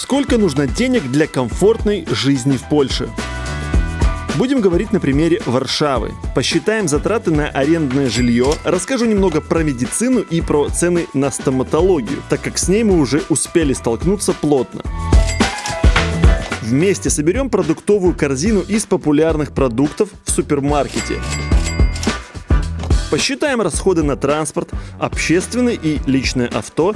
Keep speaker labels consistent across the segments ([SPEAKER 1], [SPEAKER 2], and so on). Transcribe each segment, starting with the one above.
[SPEAKER 1] Сколько нужно денег для комфортной жизни в Польше? Будем говорить на примере Варшавы. Посчитаем затраты на арендное жилье, расскажу немного про медицину и про цены на стоматологию, так как с ней мы уже успели столкнуться плотно. Вместе соберем продуктовую корзину из популярных продуктов в супермаркете. Посчитаем расходы на транспорт, общественное и личное авто.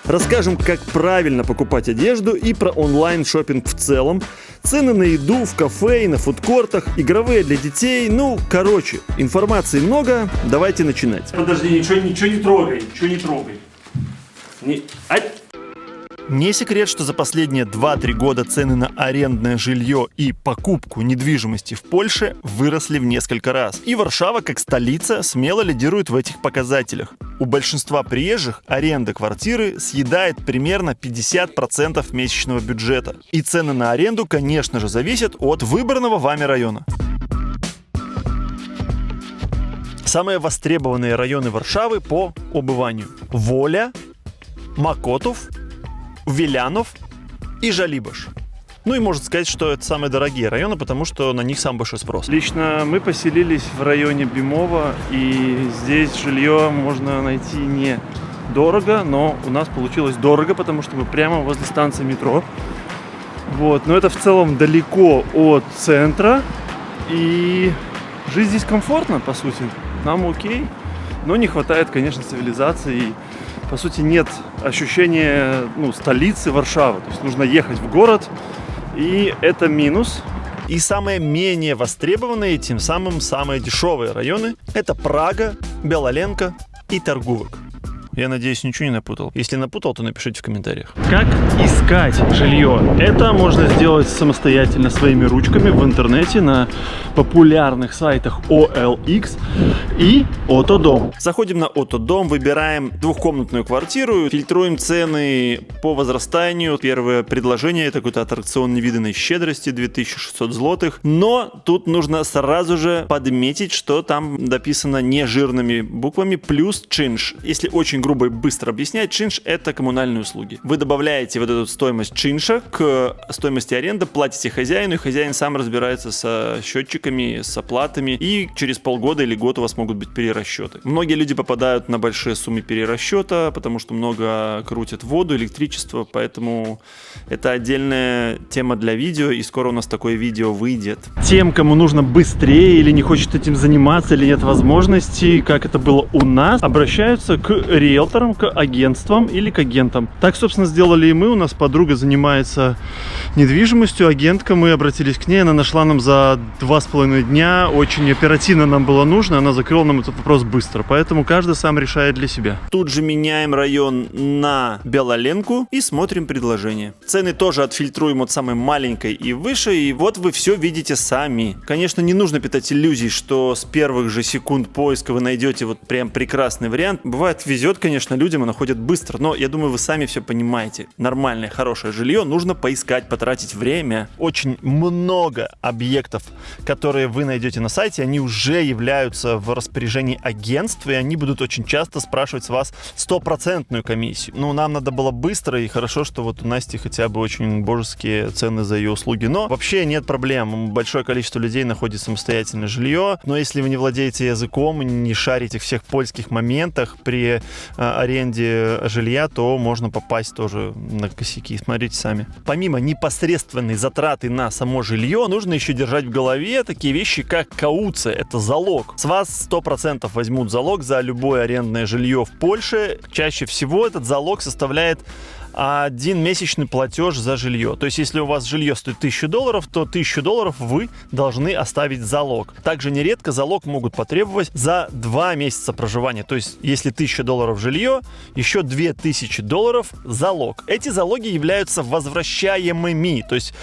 [SPEAKER 1] Расскажем, как правильно покупать одежду и про онлайн-шоппинг в целом, цены на еду в кафе и на фудкортах, игровые для детей, информации много, давайте начинать.
[SPEAKER 2] Подожди, ничего не трогай,
[SPEAKER 1] Не секрет, что за последние 2-3 года цены на арендное жилье и покупку недвижимости в Польше выросли в несколько раз. И Варшава, как столица, смело лидирует в этих показателях. У большинства приезжих аренда квартиры съедает примерно 50% месячного бюджета. И цены на аренду, конечно же, зависят от выбранного вами района. Самые востребованные районы Варшавы по убыванию: Воля, Макотов, Вилянов и Жалибаш. И можно сказать, что это самые дорогие районы, потому что на них самый большой спрос.
[SPEAKER 2] Лично мы поселились в районе Бимова, и здесь жилье можно найти не дорого, но у нас получилось дорого, потому что мы прямо возле станции метро. Но это в целом далеко от центра, и жить здесь комфортно, по сути. Нам окей, но не хватает, конечно, цивилизации. По сути, нет ощущения столицы Варшавы. То есть нужно ехать в город, и это минус.
[SPEAKER 1] И самые менее востребованные, тем самым самые дешевые районы – это Прага, Белоленка и Торгувок. Я надеюсь, ничего не напутал. Если напутал, то напишите в комментариях.
[SPEAKER 2] Как искать жилье? Это можно сделать самостоятельно своими ручками в интернете на популярных сайтах OLX и Autodom.
[SPEAKER 1] Заходим на Autodom, выбираем двухкомнатную квартиру, фильтруем цены по возрастанию. Первое предложение – это какой-то аттракцион невиданной щедрости, 2600 злотых. Но тут нужно сразу же подметить, что там написано не жирными буквами, плюс чинш. Если очень грубо и быстро объяснять, чинш – это коммунальные услуги. Вы добавляете вот эту стоимость чинша к стоимости аренды, платите хозяину, и хозяин сам разбирается со счетчиками, с оплатами, и через полгода или год у вас могут быть перерасчеты. Многие люди попадают на большие суммы перерасчета, потому что много крутят воду, электричество, поэтому это отдельная тема для видео, и скоро у нас такое видео выйдет.
[SPEAKER 2] Тем, кому нужно быстрее или не хочет этим заниматься, или нет возможности, как это было у нас, обращаются к риэлторам, к агентствам или к агентам. Так, собственно, сделали и мы. У нас подруга занимается недвижимостью, агентка. Мы обратились к ней, она нашла нам за 2,5 дня. Очень оперативно нам было нужно, она закрыла нам этот вопрос быстро. Поэтому каждый сам решает для себя.
[SPEAKER 1] Тут же меняем район на Белоленку и смотрим предложение. Цены тоже отфильтруем от самой маленькой и выше, и вот вы все видите сами. Конечно, не нужно питать иллюзий, что с первых же секунд поиска вы найдете вот прям прекрасный вариант. Бывает, везет, конечно, людям и находят быстро, но я думаю, вы сами все понимаете. Нормальное, хорошее жилье нужно поискать, потратить время. Очень много объектов, которые вы найдете на сайте, они уже являются в распоряжении агентств, и они будут очень часто спрашивать с вас 100% комиссию. Нам надо было быстро, и хорошо, что вот у Насти хотя бы очень божеские цены за ее услуги. Но вообще нет проблем. Большое количество людей находит самостоятельное жилье, но если вы не владеете языком, не шарите в всех польских моментах при аренде жилья, то можно попасть тоже на косяки. Смотрите сами. Помимо непосредственной затраты на само жилье, нужно еще держать в голове такие вещи, как кауция. Это залог. С вас 100% возьмут залог за любое арендное жилье в Польше. Чаще всего этот залог составляет один месячный платеж за жилье. То есть, если у вас жилье стоит $1000, то $1000 вы должны оставить залог. Также нередко залог могут потребовать за 2 месяца проживания. То есть, если $1000 жилье, еще $2000 залог. Эти залоги являются возвращаемыми. То есть,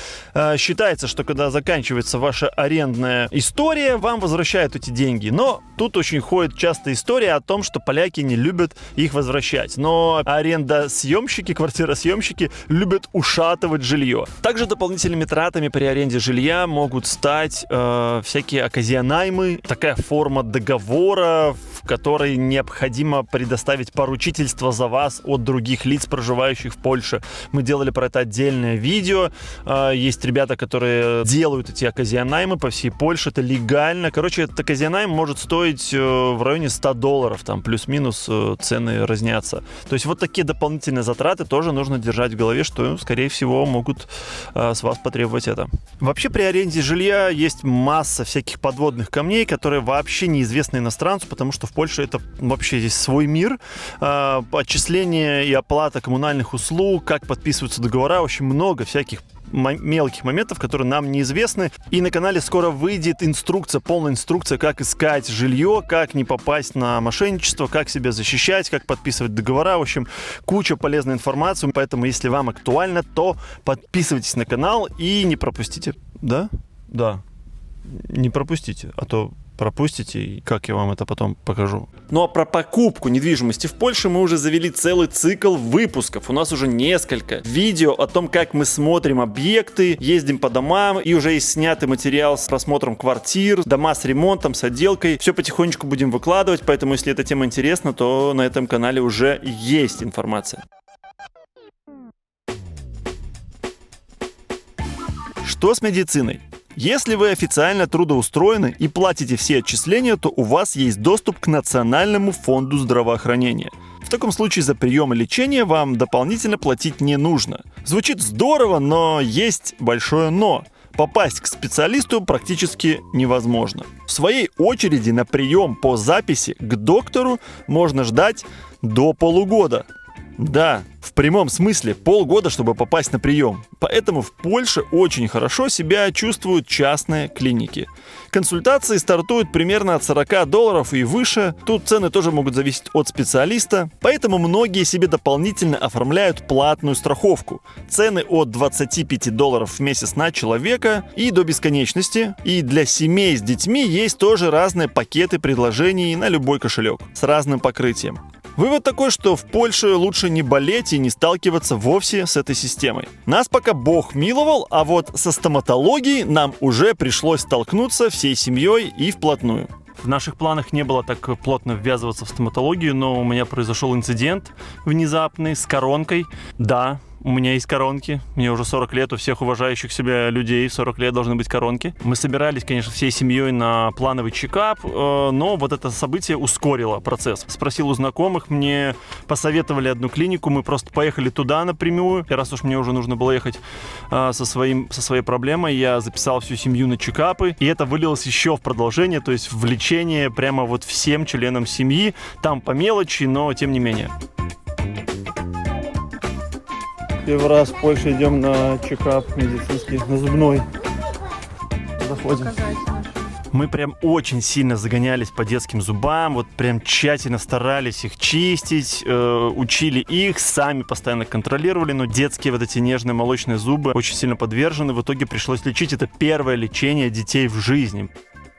[SPEAKER 1] считается, что когда заканчивается ваша арендная история, вам возвращают эти деньги. Но тут очень ходит часто история о том, что поляки не любят их возвращать. Но арендосъемщики, квартиросъемщики любят ушатывать жилье. Также дополнительными тратами при аренде жилья могут стать всякие оказионаймы, такая форма договора, в которой необходимо предоставить поручительство за вас от других лиц, проживающих в Польше. Мы делали про это отдельное видео. Есть ребята, которые делают эти оказионаймы по всей Польше. Это легально. Короче, этот оказионайм может стоить в районе $100. Там плюс-минус цены разнятся. То есть вот такие дополнительные затраты тоже нужно держать в голове, что, скорее всего, могут с вас потребовать это. Вообще при аренде жилья есть масса всяких подводных камней, которые вообще неизвестны иностранцу, потому что в Польше это вообще здесь свой мир. Отчисление и оплата коммунальных услуг, как подписываются договора, очень много всяких мелких моментов, которые нам неизвестны. И на канале скоро выйдет инструкция, полная инструкция, как искать жилье, как не попасть на мошенничество, как себя защищать, как подписывать договора. В общем, куча полезной информации. Поэтому, если вам актуально, то подписывайтесь на канал и не пропустите. Да? Да. Не пропустите, а то пропустите, и как я вам это потом покажу. Ну а про покупку недвижимости в Польше мы уже завели целый цикл выпусков. У нас уже несколько видео о том, как мы смотрим объекты, ездим по домам, и уже есть снятый материал с просмотром квартир, дома с ремонтом, с отделкой. Все потихонечку будем выкладывать, поэтому если эта тема интересна, то на этом канале уже есть информация. Что с медициной? Если вы официально трудоустроены и платите все отчисления, то у вас есть доступ к Национальному фонду здравоохранения. В таком случае за прием и лечение вам дополнительно платить не нужно. Звучит здорово, но есть большое но. Попасть к специалисту практически невозможно. В своей очереди на прием по записи к доктору можно ждать до полугода. Да, в прямом смысле полгода, чтобы попасть на прием. Поэтому в Польше очень хорошо себя чувствуют частные клиники. Консультации стартуют примерно от $40 и выше. Тут цены тоже могут зависеть от специалиста. Поэтому многие себе дополнительно оформляют платную страховку. Цены от $25 в месяц на человека и до бесконечности. И для семей с детьми есть тоже разные пакеты предложений на любой кошелек с разным покрытием. Вывод такой, что в Польше лучше не болеть и не сталкиваться вовсе с этой системой. Нас пока Бог миловал, а вот со стоматологией нам уже пришлось столкнуться всей семьей и вплотную. В наших планах не было так плотно ввязываться в стоматологию, но у меня произошел инцидент внезапный с коронкой. Да, у меня есть коронки. Мне уже 40 лет, у всех уважающих себя людей 40 лет должны быть коронки. Мы собирались, конечно, всей семьей на плановый чекап, но вот это событие ускорило процесс. Спросил у знакомых, мне посоветовали одну клинику, мы просто поехали туда напрямую. И раз уж мне уже нужно было ехать со своей проблемой, я записал всю семью на чекапы. И это вылилось еще в продолжение, то есть в лечение прямо вот всем членам семьи. Там по мелочи, но тем не менее. Первый раз в Польше идем на чекап медицинский, на зубной. Заходим. Мы прям очень сильно загонялись по детским зубам, вот прям тщательно старались их чистить, учили их, сами постоянно контролировали, но детские вот эти нежные молочные зубы очень сильно подвержены. В итоге пришлось лечить. Это первое лечение детей в жизни.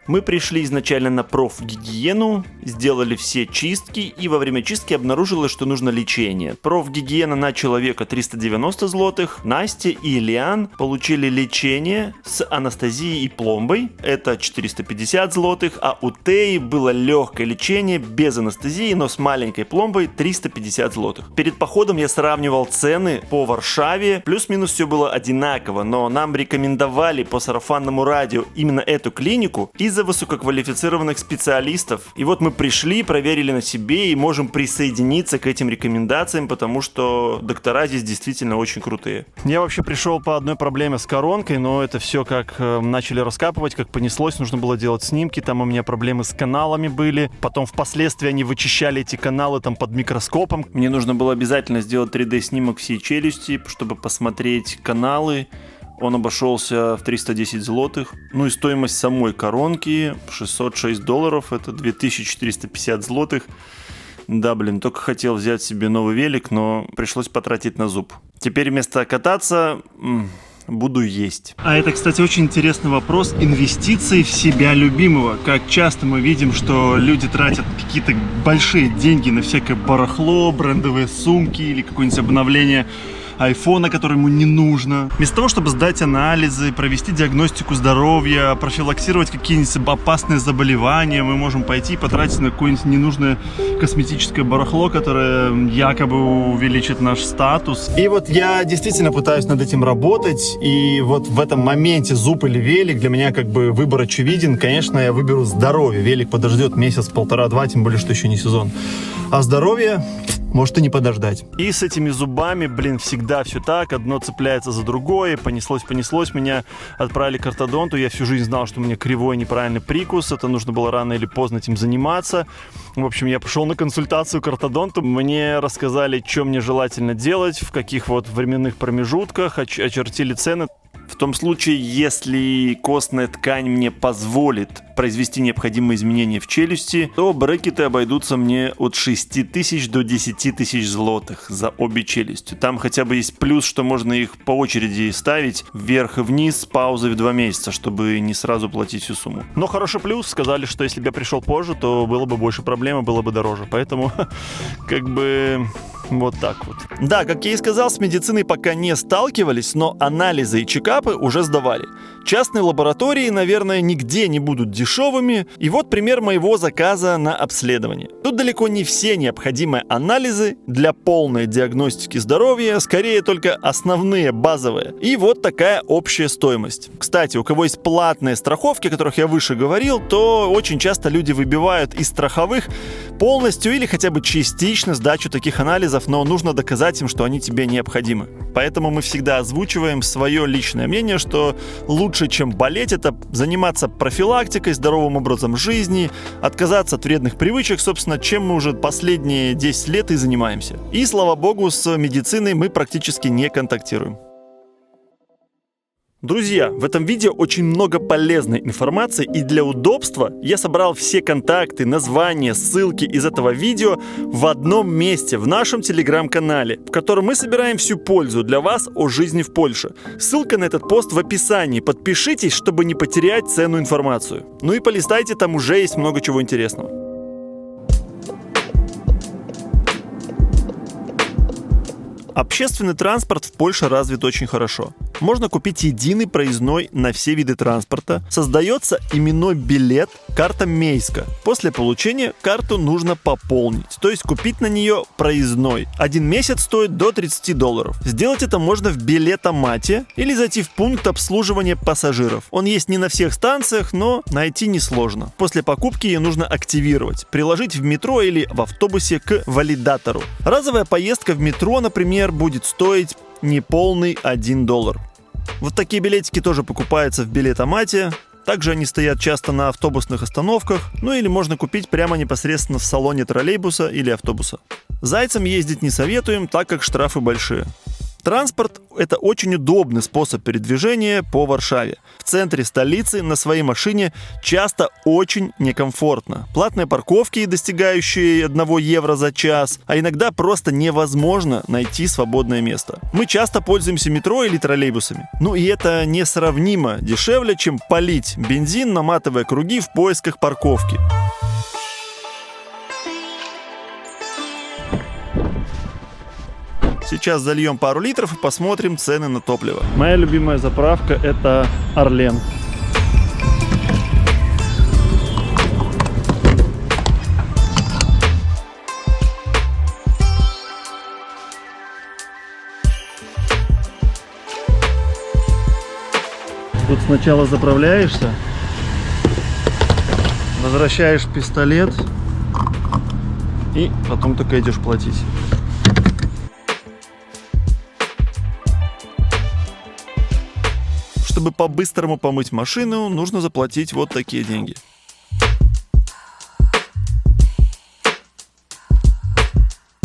[SPEAKER 1] Мы пришли изначально на профгигиену, сделали все чистки, и во время чистки обнаружилось, что нужно лечение. Профгигиена на человека 390 злотых. Настя и Лиан получили лечение с анестезией и пломбой. Это 450 злотых, а у Теи было легкое лечение без анестезии, но с маленькой пломбой 350 злотых. Перед походом я сравнивал цены по Варшаве. Плюс-минус все было одинаково, но нам рекомендовали по сарафанному радио именно эту клинику из-за высококвалифицированных специалистов. И вот мы пришли, проверили на себе и можем присоединиться к этим рекомендациям, потому что доктора здесь действительно очень крутые. Я вообще пришел по одной проблеме с коронкой, но это все как начали раскапывать, как понеслось, нужно было делать снимки, там у меня проблемы с каналами были, потом впоследствии они вычищали эти каналы там под микроскопом. Мне нужно было обязательно сделать 3D-снимок всей челюсти, чтобы посмотреть каналы. Он обошелся в 310 злотых. Ну и стоимость самой коронки $606, это 2450 злотых. Да, блин, только хотел взять себе новый велик, но пришлось потратить на зуб. Теперь вместо кататься буду есть. А это, кстати, очень интересный вопрос инвестиций в себя любимого. Как часто мы видим, что люди тратят какие-то большие деньги на всякое барахло, брендовые сумки или какое-нибудь обновление
[SPEAKER 2] айфона, который ему не нужно. Вместо того, чтобы сдать анализы, провести диагностику здоровья, профилактировать какие-нибудь опасные заболевания, мы можем пойти и потратить на какое-нибудь ненужное косметическое барахло, которое якобы увеличит наш статус.
[SPEAKER 1] И вот я действительно пытаюсь над этим работать, и вот в этом моменте зуб или велик для меня как бы выбор очевиден. Конечно, я выберу здоровье. Велик подождет месяц, полтора-два, тем более, что еще не сезон. А здоровье может и не подождать. И с этими зубами, блин, всегда все так. Одно цепляется за другое. Понеслось. Меня отправили к ортодонту. Я всю жизнь знал, что у меня кривой неправильный прикус. Это нужно было рано или поздно этим заниматься. В общем, я пошел на консультацию к ортодонту. Мне рассказали, что мне желательно делать, в каких вот временных промежутках, очертили цены. В том случае, если костная ткань мне позволит произвести необходимые изменения в челюсти, то брекеты обойдутся мне от 6 тысяч до 10 тысяч злотых за обе челюсти. Там хотя бы есть плюс, что можно их по очереди ставить вверх и вниз с паузой в 2 месяца, чтобы не сразу платить всю сумму. Но хороший плюс, сказали, что если бы я пришел позже, то было бы больше проблем и было бы дороже. Поэтому как бы... Вот так вот. Да, как я и сказал, с медициной пока не сталкивались, но анализы и чекапы уже сдавали. Частные лаборатории, наверное, нигде не будут дешевыми. И вот пример моего заказа на обследование. Тут далеко не все необходимые анализы для полной диагностики здоровья, скорее только основные, базовые. И вот такая общая стоимость. Кстати, у кого есть платные страховки, о которых я выше говорил, то очень часто люди выбивают из страховых полностью или хотя бы частично сдачу таких анализов, но нужно доказать им, что они тебе необходимы. Поэтому мы всегда озвучиваем свое личное мнение, что лучше, чем болеть, это заниматься профилактикой, здоровым образом жизни, отказаться от вредных привычек, собственно, чем мы уже последние 10 лет и занимаемся. И, слава богу, с медициной мы практически не контактируем. Друзья, в этом видео очень много полезной информации, и для удобства я собрал все контакты, названия, ссылки из этого видео в одном месте, в нашем телеграм-канале, в котором мы собираем всю пользу для вас о жизни в Польше. Ссылка на этот пост в описании. Подпишитесь, чтобы не потерять ценную информацию. Ну и полистайте, там уже есть много чего интересного. Общественный транспорт в Польше развит очень хорошо. Можно купить единый проездной на все виды транспорта. Создается именной билет «Карта Мейска». После получения карту нужно пополнить, то есть купить на нее проездной. 1 месяц стоит до $30. Сделать это можно в билетомате или зайти в пункт обслуживания пассажиров. Он есть не на всех станциях, но найти несложно. После покупки ее нужно активировать, приложить в метро или в автобусе к валидатору. Разовая поездка в метро, например, будет стоить неполный $1. Вот такие билетики тоже покупаются в билетомате. Также они стоят часто на автобусных остановках, ну или можно купить прямо непосредственно в салоне троллейбуса или автобуса. Зайцам ездить не советуем, так как штрафы большие. Транспорт – это очень удобный способ передвижения по Варшаве. В центре столицы на своей машине часто очень некомфортно. Платные парковки, достигающие 1 евро за час, а иногда просто невозможно найти свободное место. Мы часто пользуемся метро или троллейбусами. Ну и это несравнимо дешевле, чем палить бензин, наматывая круги в поисках парковки. Сейчас зальем пару литров и посмотрим цены на топливо.
[SPEAKER 2] Моя любимая заправка — это Орлен. Тут сначала заправляешься, возвращаешь пистолет и потом только идешь платить.
[SPEAKER 1] Чтобы по-быстрому помыть машину, нужно заплатить вот такие деньги.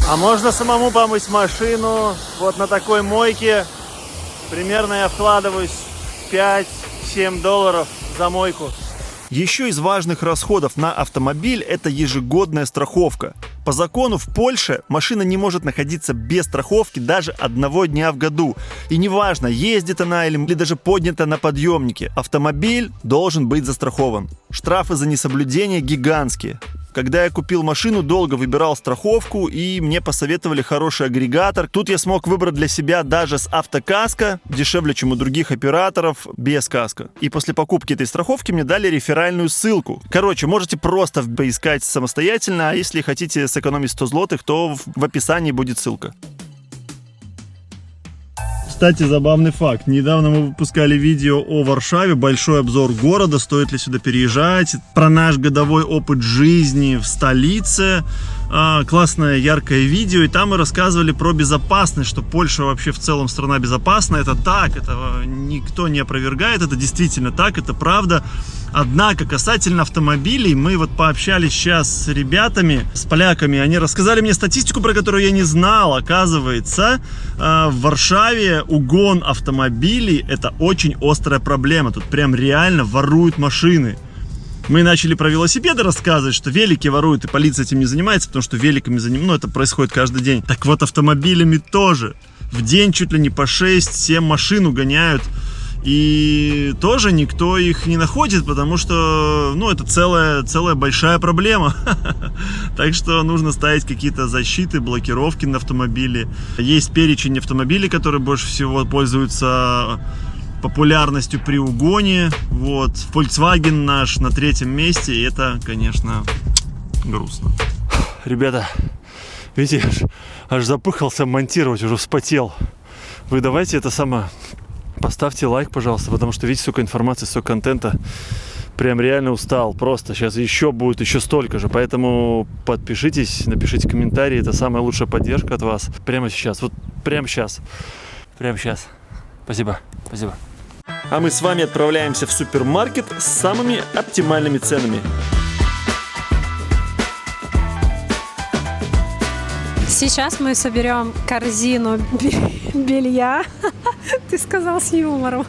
[SPEAKER 2] А можно самому помыть машину вот на такой мойке. Примерно я вкладываюсь $5-7 за мойку.
[SPEAKER 1] Еще из важных расходов на автомобиль – это ежегодная страховка. По закону в Польше машина не может находиться без страховки даже 1 дня в году. И неважно, ездит она или даже поднята на подъемнике, автомобиль должен быть застрахован. Штрафы за несоблюдение гигантские. Когда я купил машину, долго выбирал страховку, и мне посоветовали хороший агрегатор. Тут я смог выбрать для себя даже с автокаско, дешевле, чем у других операторов, без каско. И после покупки этой страховки мне дали реферальную ссылку. Короче, можете просто поискать самостоятельно, а если хотите сэкономить 100 злотых, то в описании будет ссылка. Кстати, забавный факт. Недавно мы выпускали видео о Варшаве, большой обзор города, стоит ли сюда переезжать, про наш годовой опыт жизни в столице. Классное, яркое видео, и там мы рассказывали про безопасность, что Польша вообще в целом страна безопасная. Это так, это никто не опровергает, это действительно так, это правда. Однако, касательно автомобилей, мы вот пообщались сейчас с ребятами, с поляками, они рассказали мне статистику, про которую я не знал. Оказывается, в Варшаве угон автомобилей – это очень острая проблема, тут прям реально воруют машины. Мы начали про велосипеды рассказывать, что велики воруют, и полиция этим не занимается, потому что великами это происходит каждый день. Так вот, автомобилями тоже. В день чуть ли не по 6-7 машин угоняют, и тоже никто их не находит, потому что, это целая большая проблема. Так что нужно ставить какие-то защиты, блокировки на автомобиле. Есть перечень автомобилей, которые больше всего пользуются популярностью при угоне. Вот, Volkswagen наш на 3-м месте, и это, конечно, грустно.
[SPEAKER 2] Ребята, видите, аж запыхался монтировать, уже вспотел. Вы давайте это поставьте лайк, пожалуйста, потому что видите, столько информации, столько контента. Прям реально устал, просто. Сейчас будет еще столько же, поэтому подпишитесь, напишите комментарии, это самая лучшая поддержка от вас. Прямо сейчас, прямо сейчас. Спасибо.
[SPEAKER 1] А мы с вами отправляемся в супермаркет с самыми оптимальными ценами.
[SPEAKER 3] Сейчас мы соберем корзину белья. Ты сказал с юмором.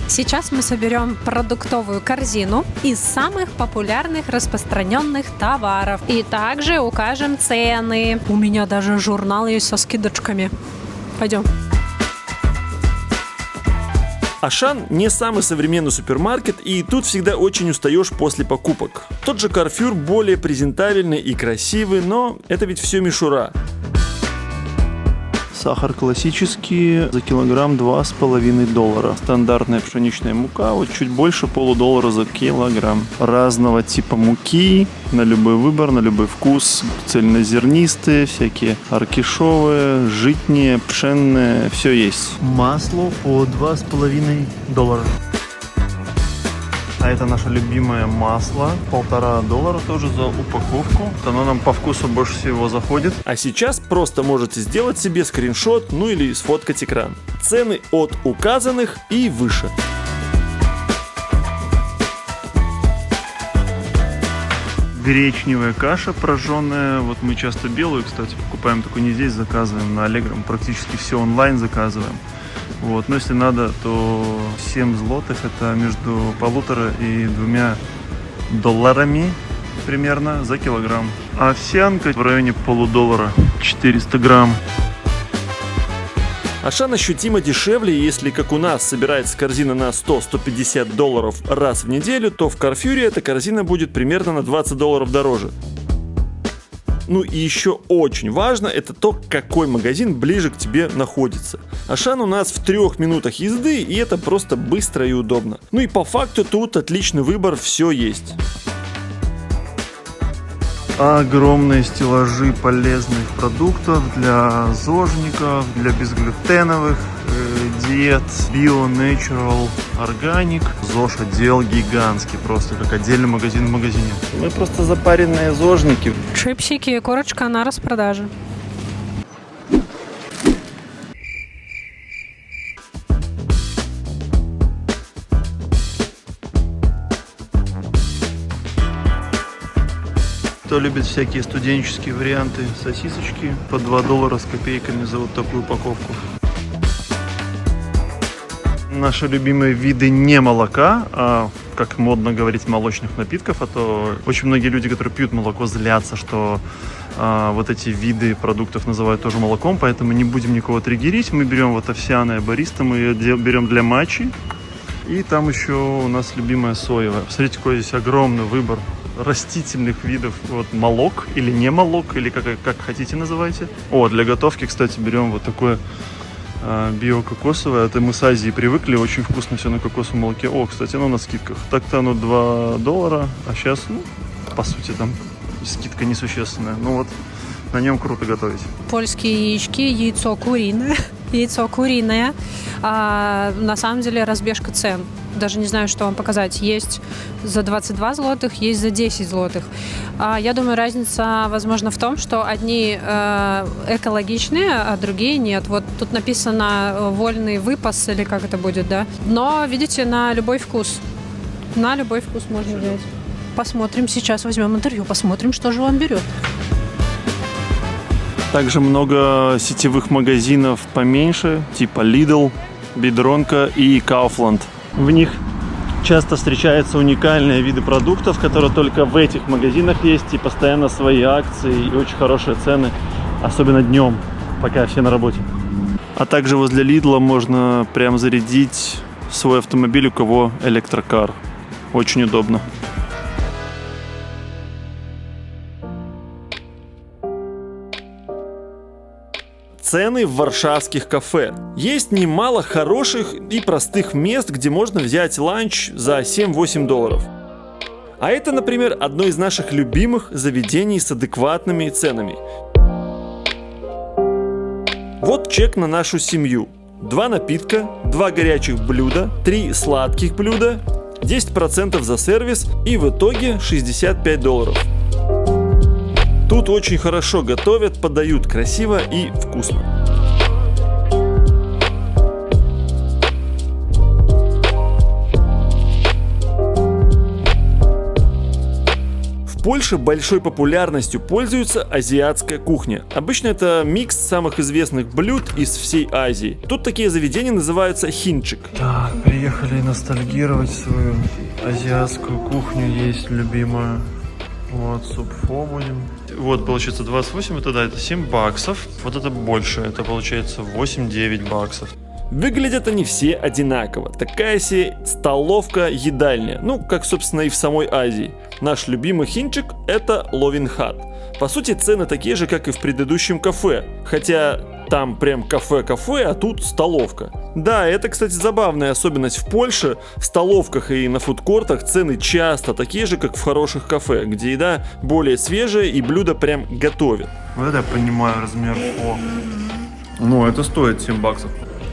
[SPEAKER 3] Сейчас мы соберем продуктовую корзину из самых популярных распространенных товаров. И также укажем цены. У меня даже журнал есть со скидочками. Пойдем.
[SPEAKER 1] Ашан не самый современный супермаркет, и тут всегда очень устаешь после покупок. Тот же Carrefour более презентабельный и красивый, но это ведь все мишура.
[SPEAKER 2] Сахар классический за килограмм $2,5. Стандартная пшеничная мука, чуть больше $0,5 за килограмм. Разного типа муки, на любой выбор, на любой вкус. Цельнозернистые, всякие аркишовые, житние, пшенные, все есть. Масло по $2,5. А это наше любимое масло, $1,5 тоже за упаковку. Оно нам по вкусу больше всего заходит.
[SPEAKER 1] А сейчас просто можете сделать себе скриншот, или сфоткать экран. Цены от указанных и выше.
[SPEAKER 2] Гречневая каша прожженная. Вот мы часто белую, кстати, покупаем, только не здесь заказываем, на Allegro. Мы практически все онлайн заказываем. Но если надо, то 7 злотых, это между $1,5 и $2 примерно за килограмм. А овсянка в районе $0,5, 400 грамм.
[SPEAKER 1] Ашан ощутимо дешевле, если, как у нас, собирается корзина на $100-150 раз в неделю, то в Carrefour эта корзина будет примерно на $20 дороже. И еще очень важно, это то, какой магазин ближе к тебе находится. Ашан у нас в 3 минутах езды, и это просто быстро и удобно. И по факту тут отличный выбор, все есть.
[SPEAKER 2] Огромные стеллажи полезных продуктов для зожников, для безглютеновых диет, Bio, Natural, Organic. ЗОЖ отдел гигантский, просто как отдельный магазин в магазине. Мы просто запаренные зожники.
[SPEAKER 3] Чипсики и курочка на распродаже.
[SPEAKER 2] Кто любит всякие студенческие варианты, сосисочки по $2 с копейками за вот такую упаковку. Наши любимые виды не молока, а, как модно говорить, молочных напитков. А то очень многие люди, которые пьют молоко, злятся, что вот эти виды продуктов называют тоже молоком. Поэтому не будем никого триггерить. Мы берем вот овсяное бариста, мы ее берем для матчи. И там еще у нас любимая соевая. Посмотрите, какой здесь огромный выбор растительных видов. Вот молок или не молок, или как хотите называйте. О, для готовки, кстати, берем вот такое биококосовое. Это мы с Азии привыкли, очень вкусно все на кокосовом молоке. О, кстати, оно на скидках. Так-то оно $2, а сейчас, ну, по сути, там скидка несущественная. Ну вот, на нем круто готовить.
[SPEAKER 3] Польские яички, яйцо куриное. Яйцо куриное. На самом деле разбежка цен. Даже не знаю, что вам показать. Есть за 22 злотых, есть за 10 злотых. Я думаю, разница, возможно, в том, что одни экологичные, а другие нет. Вот тут написано вольный выпас, или как это будет, да? Но, видите, на любой вкус. На любой вкус можно взять. Посмотрим, сейчас возьмем интервью, посмотрим, что же он берет.
[SPEAKER 2] Также много сетевых магазинов поменьше, типа Lidl, Бедронка и Kaufland. В них часто встречаются уникальные виды продуктов, которые только в этих магазинах есть, и постоянно свои акции и очень хорошие цены, особенно днем, пока все на работе. А также возле Lidl можно прям зарядить свой автомобиль, у кого электрокар. Очень удобно.
[SPEAKER 1] Цены в варшавских кафе. Есть немало хороших и простых мест, где можно взять ланч за $7-8. А это, например, одно из наших любимых заведений с адекватными ценами. Вот чек на нашу семью. 2 напитка, 2 горячих блюда, 3 сладких блюда, 10% за сервис и в итоге $65. Тут очень хорошо готовят, подают красиво и вкусно. В Польше большой популярностью пользуется азиатская кухня. Обычно это микс самых известных блюд из всей Азии. Тут такие заведения называются хинчик.
[SPEAKER 2] Так, приехали ностальгировать свою азиатскую кухню, есть любимая. Вот, суп фо будем. Вот, получается, 28, это да, это $7. Вот это больше, это получается $8-9.
[SPEAKER 1] Выглядят они все одинаково. Такая себе столовка-едальня. Ну, как, собственно, и в самой Азии. Наш любимый хинчик – это Ловин-хат. По сути, цены такие же, как и в предыдущем кафе. Хотя там прям кафе-кафе, а тут столовка. Да, это, кстати, забавная особенность в Польше. В столовках и на фудкортах цены часто такие же, как в хороших кафе, где еда более свежая и блюда прям готовят.
[SPEAKER 2] Вот это я понимаю размер фо. Ну, это стоит $7.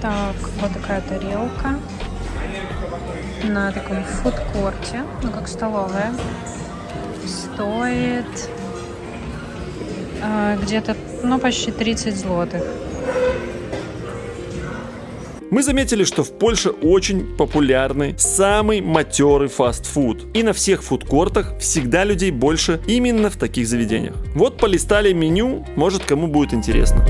[SPEAKER 3] Так, вот такая тарелка на таком фудкорте, ну как столовая, стоит где-то, ну почти 30 злотых.
[SPEAKER 1] Мы заметили, что в Польше очень популярный самый матерый фастфуд. И на всех фудкортах всегда людей больше именно в таких заведениях. Вот полистали меню, может кому будет интересно.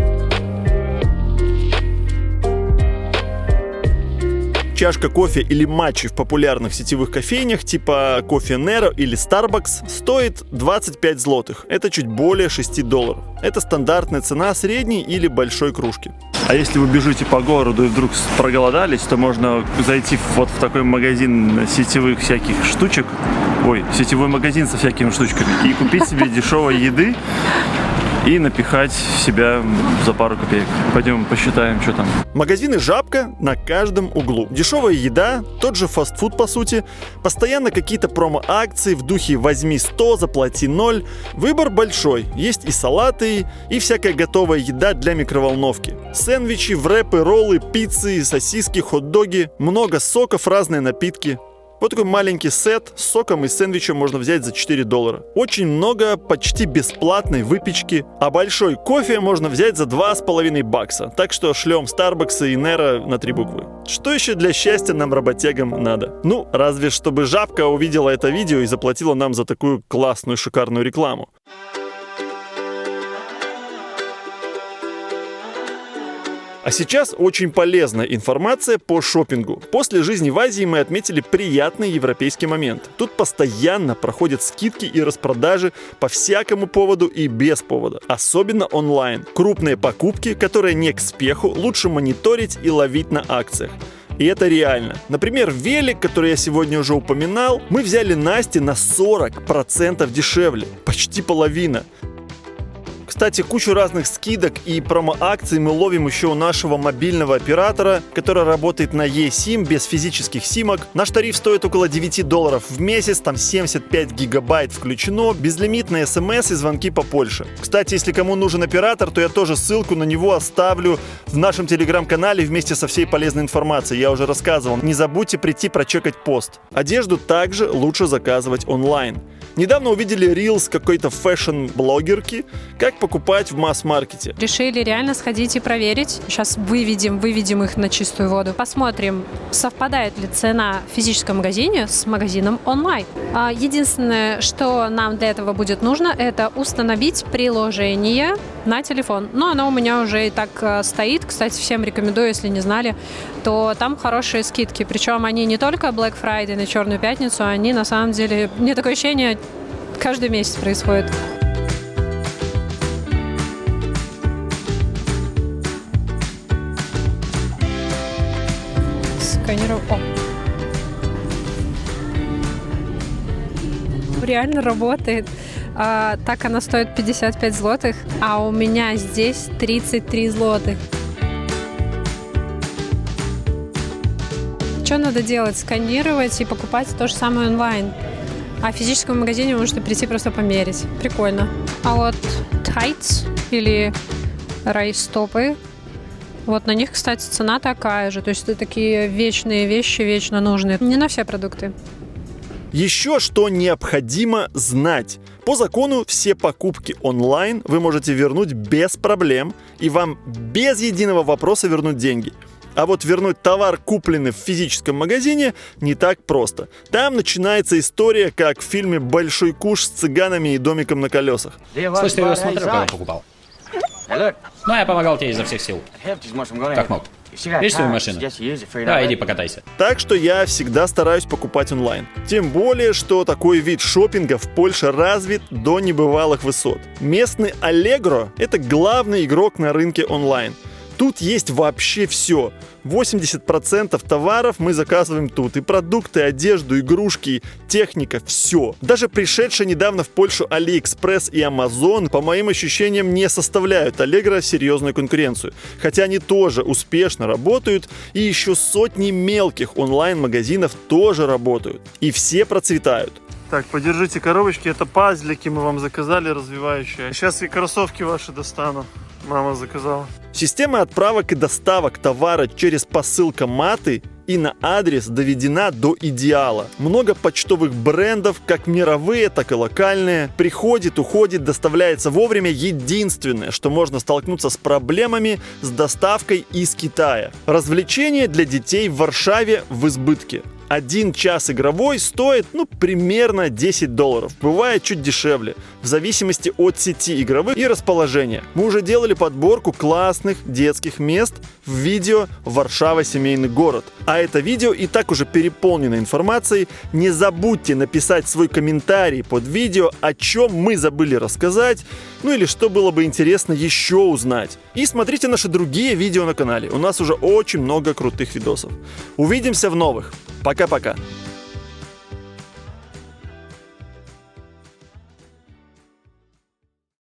[SPEAKER 1] Чашка кофе или матчи в популярных сетевых кофейнях типа Кофе Неро или Starbucks стоит 25 злотых. Это чуть более $6. Это стандартная цена средней или большой кружки.
[SPEAKER 2] А если вы бежите по городу и вдруг проголодались, то можно зайти вот в такой магазин сетевых всяких штучек. Ой, сетевой магазин со всякими штучками. И купить себе дешевой еды и напихать в себя за пару копеек. Пойдем посчитаем, что там.
[SPEAKER 1] Магазины «Жабка» на каждом углу. Дешевая еда, тот же фастфуд по сути. Постоянно какие-то промо-акции в духе «возьми 100, заплати 0». Выбор большой. Есть и салаты, и всякая готовая еда для микроволновки. Сэндвичи, врепы, роллы, пиццы, сосиски, хот-доги. Много соков, разные напитки. Вот такой маленький сет с соком и сэндвичем можно взять за $4. Очень много почти бесплатной выпечки, а большой кофе можно взять за $2,5. Так что шлем Starbucks и Nero на 3 буквы. Что еще для счастья нам, работягам, надо? Ну, разве чтобы Жабка увидела это видео и заплатила нам за такую классную, шикарную рекламу. А сейчас очень полезная информация по шопингу. После жизни в Азии мы отметили приятный европейский момент. Тут постоянно проходят скидки и распродажи по всякому поводу и без повода. Особенно онлайн. Крупные покупки, которые не к спеху, лучше мониторить и ловить на акциях. И это реально. Например, велик, который я сегодня уже упоминал, мы взяли Насте на 40% дешевле. Почти половина. Кстати, кучу разных скидок и промо-акций мы ловим еще у нашего мобильного оператора, который работает на eSIM без физических симок. Наш тариф стоит около $9 в месяц, там 75 гигабайт включено, безлимитные смс и звонки по Польше. Кстати, если кому нужен оператор, то я тоже ссылку на него оставлю в нашем телеграм-канале вместе со всей полезной информацией. Я уже рассказывал. Не забудьте прийти прочекать пост. Одежду также лучше заказывать онлайн. Недавно увидели рилс какой-то фэшн-блогерки, как покупать в масс-маркете.
[SPEAKER 3] Решили реально сходить и проверить. Сейчас выведем их на чистую воду. Посмотрим, совпадает ли цена в физическом магазине с магазином онлайн. Единственное, что нам для этого будет нужно, это установить приложение на телефон. Но оно у меня уже и так стоит. Кстати, всем рекомендую, если не знали, то там хорошие скидки. Причем они не только Black Friday на Черную пятницу, они на самом деле, мне такое ощущение, каждый месяц происходит. Сканирую. О. Реально работает. Так она стоит 55 злотых, а у меня здесь 33 злотых. Что надо делать? Сканировать и покупать то же самое онлайн. А в физическом магазине вы можете прийти просто померить. Прикольно. А вот tights или райстопы, вот на них, кстати, цена такая же. То есть это такие вечные вещи, вечно нужные. Не на все продукты.
[SPEAKER 1] Еще что необходимо знать. По закону все покупки онлайн вы можете вернуть без проблем, и вам без единого вопроса вернут деньги. А вот вернуть товар, купленный в физическом магазине, не так просто. Там начинается история, как в фильме «Большой куш» с цыганами и домиком на колесах.
[SPEAKER 4] Слышь, ты его смотрел, когда покупал? Ну, я помогал тебе изо всех сил. Как мог. Видишь свою машину? Да, иди покатайся.
[SPEAKER 1] Так что я всегда стараюсь покупать онлайн. Тем более, что такой вид шопинга в Польше развит до небывалых высот. Местный Allegro – это главный игрок на рынке онлайн. Тут есть вообще все. 80% товаров мы заказываем тут. И продукты, одежду, игрушки, техника, все. Даже пришедшие недавно в Польшу AliExpress и Amazon, по моим ощущениям, не составляют Allegro серьезную конкуренцию. Хотя они тоже успешно работают, и еще сотни мелких онлайн-магазинов тоже работают. И все процветают.
[SPEAKER 2] Так, подержите коробочки, это пазлики мы вам заказали развивающие. Сейчас и кроссовки ваши достану. Мама заказала.
[SPEAKER 1] Система отправок и доставок товара через посылкоматы и на адрес доведена до идеала. Много почтовых брендов, как мировые, так и локальные. Приходит, уходит, доставляется вовремя. Единственное, что можно столкнуться с проблемами с доставкой из Китая. Развлечения для детей в Варшаве в избытке. 1 час игровой стоит, примерно $10. Бывает чуть дешевле, в зависимости от сети игровых и расположения. Мы уже делали подборку классных детских мест в видео «Варшава. Семейный город». А это видео и так уже переполнено информацией. Не забудьте написать свой комментарий под видео, о чем мы забыли рассказать, или что было бы интересно еще узнать. И смотрите наши другие видео на канале. У нас уже очень много крутых видосов. Увидимся в новых. Пока-пока.